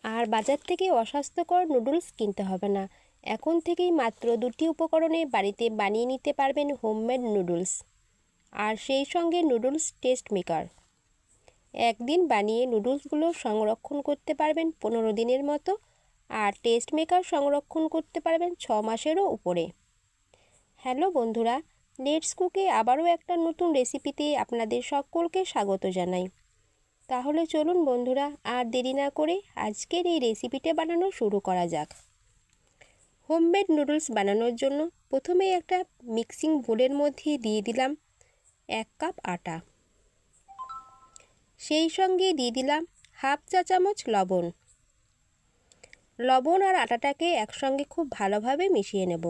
আর বাজার থেকে অস্বাস্থ্যকর নুডলস কিনতে হবে না। এখন থেকেই মাত্র 2টি উপকরণে বাড়িতে বানিয়ে নিতে পারবেন হোমমেড নুডলস, আর সেই সঙ্গে নুডলস টেস্ট মেকার। একদিন বানিয়ে নুডলসগুলো সংরক্ষণ করতে পারবেন 15 দিনের মতো, আর টেস্ট মেকার সংরক্ষণ করতে পারবেন 6 মাসেরও উপরে। হ্যালো বন্ধুরা, লেটস কুকে আবারও একটা নতুন রেসিপিতে আপনাদের সকলকে স্বাগত জানাই। তাহলে চলুন বন্ধুরা, আর দেরি না করে আজকের এই রেসিপিটা বানানো শুরু করা যাক। হোমমেড নুডলস বানানোর জন্য প্রথমে একটা মিক্সিং বোলের মধ্যে দিয়ে দিলাম 1 কাপ আটা। সেই সঙ্গে দিয়ে দিলাম হাফ চা চামচ লবণ। লবণ আর আটাটাকে একসঙ্গে খুব ভালোভাবে মিশিয়ে নেব।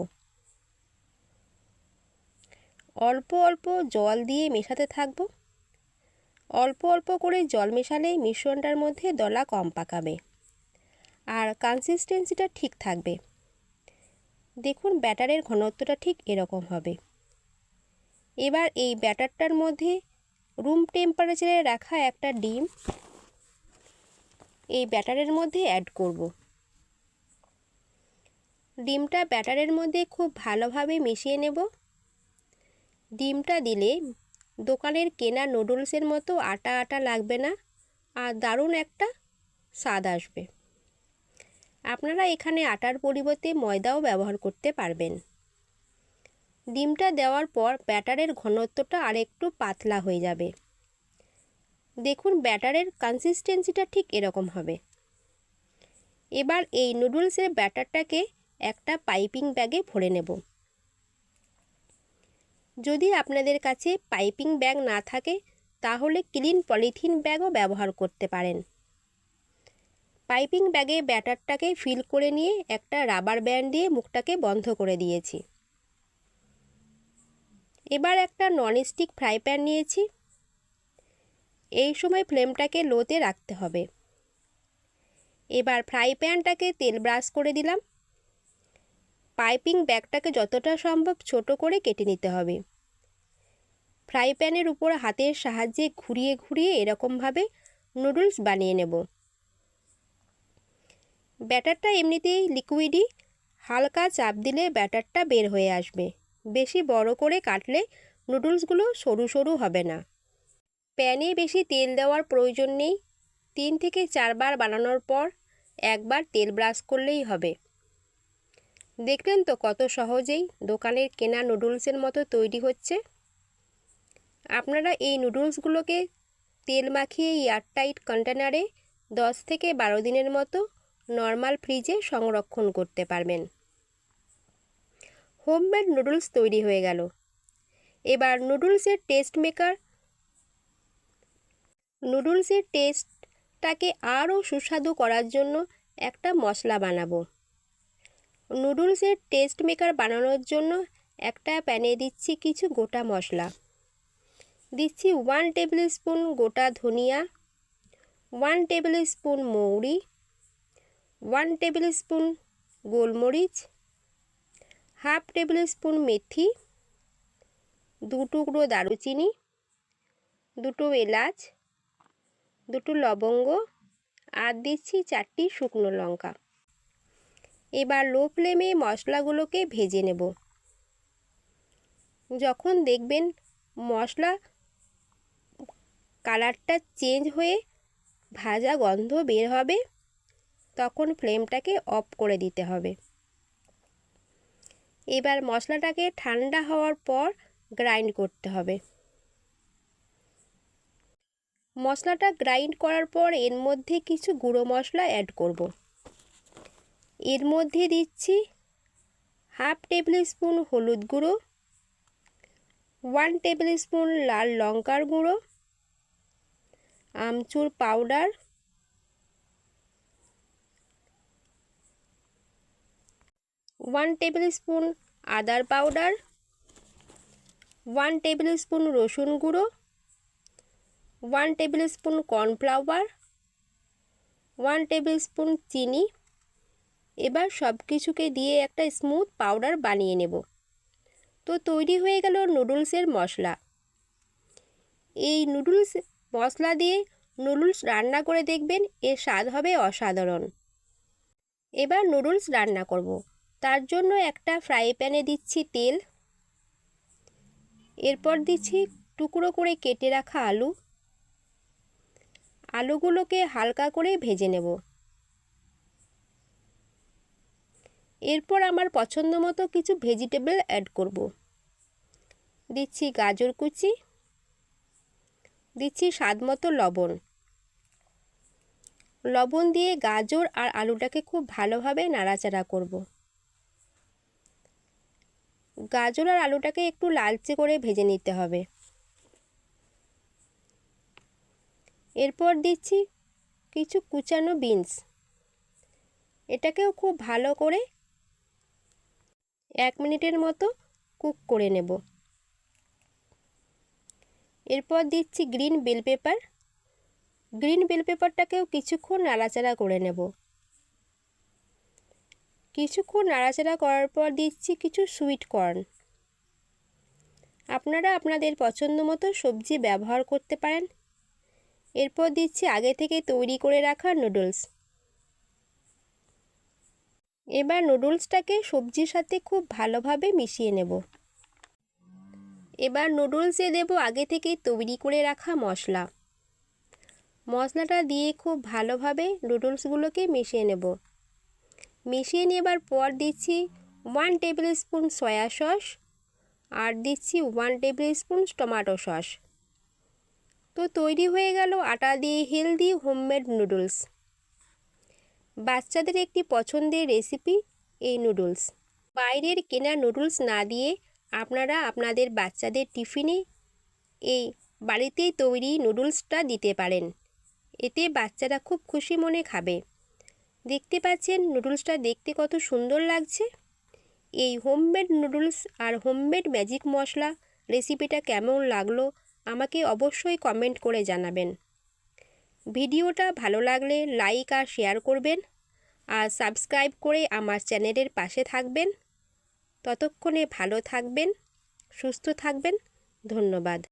অল্প অল্প জল দিয়ে মেশাতে থাকবো। অল্প অল্প করে জল মেশালেই মিশ্রণটার মধ্যে দলা কম পাকাবে আর কনসিস্টেন্সিটা ঠিক থাকবে। দেখুন ব্যাটারের ঘনত্বটা ঠিক এরকম হবে। এবার এই ব্যাটারটার মধ্যে রুম টেম্পারেচারে রাখা একটা ডিম এই ব্যাটারের মধ্যে অ্যাড করব। ডিমটা ব্যাটারের মধ্যে খুব ভালোভাবে মিশিয়ে নেব। ডিমটা দিলে দোকানের কেনা নুডলসের মতো আটা আটা লাগবে না, আর দারুণ একটা স্বাদ আসবে। আপনারা এখানে আটার পরিবর্তে ময়দাও ব্যবহার করতে পারবেন। ডিমটা দেওয়ার পর ব্যাটারের ঘনত্বটা আরেকটু পাতলা হয়ে যাবে। দেখুন ব্যাটারের কনসিস্টেন্সিটা ঠিক এরকম হবে। এবার এই নুডলসের ব্যাটারটাকে একটা পাইপিং ব্যাগে ভরে নেব। যদি আপনাদের কাছে পাইপিং ব্যাগ না থাকে তাহলে ক্লিন পলিথিন ব্যাগও ব্যবহার করতে পারেন। পাইপিং ব্যাগে ব্যাটারটাকে ফিল করে নিয়ে একটা রাবার ব্যান্ড দিয়ে মুখটাকে বন্ধ করে দিয়েছি। এবার একটা ননস্টিক ফ্রাই প্যান নিয়েছি। এই সময় ফ্লেমটাকে লোতে রাখতে হবে। এবার ফ্রাই প্যানটাকে তেল ব্রাশ করে দিলাম। পাইপিং ব্যাগটাকে যতটা সম্ভব ছোট করে কেটে নিতে হবে। ফ্রাই প্যানের উপর হাতের সাহায্যে ঘুরিয়ে ঘুরিয়ে এরকমভাবে নুডলস বানিয়ে নেব। ব্যাটারটা এমনিতেই লিকুইডই, হালকা চাপ দিলে ব্যাটারটা বের হয়ে আসবে। বেশি বড় করে কাটলে নুডলসগুলো সরু সরু হবে না। প্যানে বেশি তেল দেওয়ার প্রয়োজন নেই। 3 থেকে 4 বার বানানোর পর একবার তেল ব্রাশ করলেই হবে। দেখলেন তো কত সহজেই দোকানের কেনা নুডলসের মতো তৈরি হচ্ছে। আপনারা এই নুডলসগুলোকে তেল মাখিয়ে এয়ারটাইট কন্টেনারে 10 থেকে 12 দিনের মতো নর্মাল ফ্রিজে সংরক্ষণ করতে পারবেন। হোমমেড নুডলস তৈরি হয়ে গেল। এবার নুডলসের টেস্টটাকে আরও সুস্বাদু করার জন্য একটা মশলা বানাবো। নুডলসের টেস্ট মেকার বানানোর জন্য একটা প্যানে দিচ্ছি কিছু গোটা মশলা। দিচ্ছি 1 টেবিল স্পুন গোটা ধনিয়া, 1 টেবিল স্পুন মৌরি, 1 টেবিল স্পুন গোলমরিচ, হাফ টেবিল স্পুন মেথি, 2 টুকরো দারুচিনি, 2টো এলাচ, 2টো লবঙ্গ, আর দিচ্ছি 4টি শুকনো লঙ্কা। এবার লো ফ্লেমে মশলাগুলোকে ভেজে নেব। যখন দেখবেন মশলা কালারটা চেঞ্জ হয়ে ভাজা গন্ধ বের হবে তখন ফ্লেমটাকে অফ করে দিতে হবে। এবার মশলাটাকে ঠান্ডা হওয়ার পর গ্রাইন্ড করতে হবে। মশলাটা গ্রাইন্ড করার পর এর মধ্যে কিছু গুঁড়ো মশলা অ্যাড করব। এর মধ্যে দিচ্ছি হাফ টেবিল স্পুন হলুদ গুঁড়ো, 1 টেবিল স্পুন লাল লঙ্কার গুঁড়ো, আমচুর পাউডার, 1 টেবিল স্পুন আদার পাউডার, 1 টেবিল স্পুন রসুন গুঁড়ো, 1 table spoon cornflour, 1 table spoon চিনি। এবার সব কিছুকে দিয়ে একটা স্মুথ পাউডার বানিয়ে নেব। তো তৈরি হয়ে গেল নুডলসের মশলা। এই নুডলস মশলা দিয়ে নুডলস রান্না করে দেখবেন, এর স্বাদ হবে অসাধারণ। এবার নুডলস রান্না করব। তার জন্য একটা ফ্রাই প্যানে দিচ্ছি তেল, এরপর দিচ্ছি টুকরো করে কেটে রাখা আলু। আলুগুলোকে হালকা করে ভেজে নেব। এরপর আমার পছন্দ মতো কিছু ভেজিটেবল অ্যাড করব। দিচ্ছি গাজর কুচি, দিচ্ছি স্বাদমতো লবণ। লবণ দিয়ে গাজর আর আলুটাকে খুব ভালোভাবে নাড়াচাড়া করব। গাজর আর আলুটাকে একটু লালচে করে ভেজে নিতে হবে। এরপর দিচ্ছি কিছু কুচানো বিনস। এটাকেও খুব ভালো করে 1 মিনিটের মতো কুক করে নেব। এরপর দিচ্ছি green bell pepper. Green bell পেপারটাকেও কিছুক্ষণ নাড়াচাড়া করে নেব। কিছুক্ষণ নাড়াচাড়া করার পর দিচ্ছি কিছু সুইট কর্ন। আপনারা আপনাদের পছন্দ মতো সবজি ব্যবহার করতে পারেন। এরপর দিচ্ছি আগে থেকে তৈরি করে রাখা নুডলস। এবার নুডলসটাকে সবজির সাথে খুব ভালোভাবে মিশিয়ে নেব। এবার নুডলসে দেব আগে থেকে তৈরি করে রাখা মশলা। মশলাটা দিয়ে খুব ভালোভাবে নুডলসগুলোকে মিশিয়ে নেব। মিশিয়ে নেবার পর দিচ্ছি 1 টেবিল স্পুন সয়া সস আর দিচ্ছি 1 টেবিল স্পুন টমেটো সস। তো তৈরি হয়ে গেল আটা দিয়ে হেলদি হোমমেড নুডলস। বাচ্চাদের একটি পছন্দের রেসিপি এই নুডলস। বাইরের কেনা নুডলস না দিয়ে আপনারা আপনাদের বাচ্চাদের টিফিনে এই বাড়িতেই তৈরি নুডলসটা দিতে পারেন। এতে বাচ্চারা খুব খুশি মনে খাবে। দেখতে পাচ্ছেন নুডলসটা দেখতে কত সুন্দর লাগছে। এই হোমমেড নুডলস আর হোমমেড ম্যাজিক মশলা রেসিপিটা কেমন লাগলো আমাকে অবশ্যই কমেন্ট করে জানাবেন। ভিডিওটা ভালো লাগলে লাইক আর শেয়ার করবেন আর সাবস্ক্রাইব করে আমার চ্যানেলের পাশে থাকবেন। ততক্ষণে ভালো থাকবেন, সুস্থ থাকবেন। ধন্যবাদ।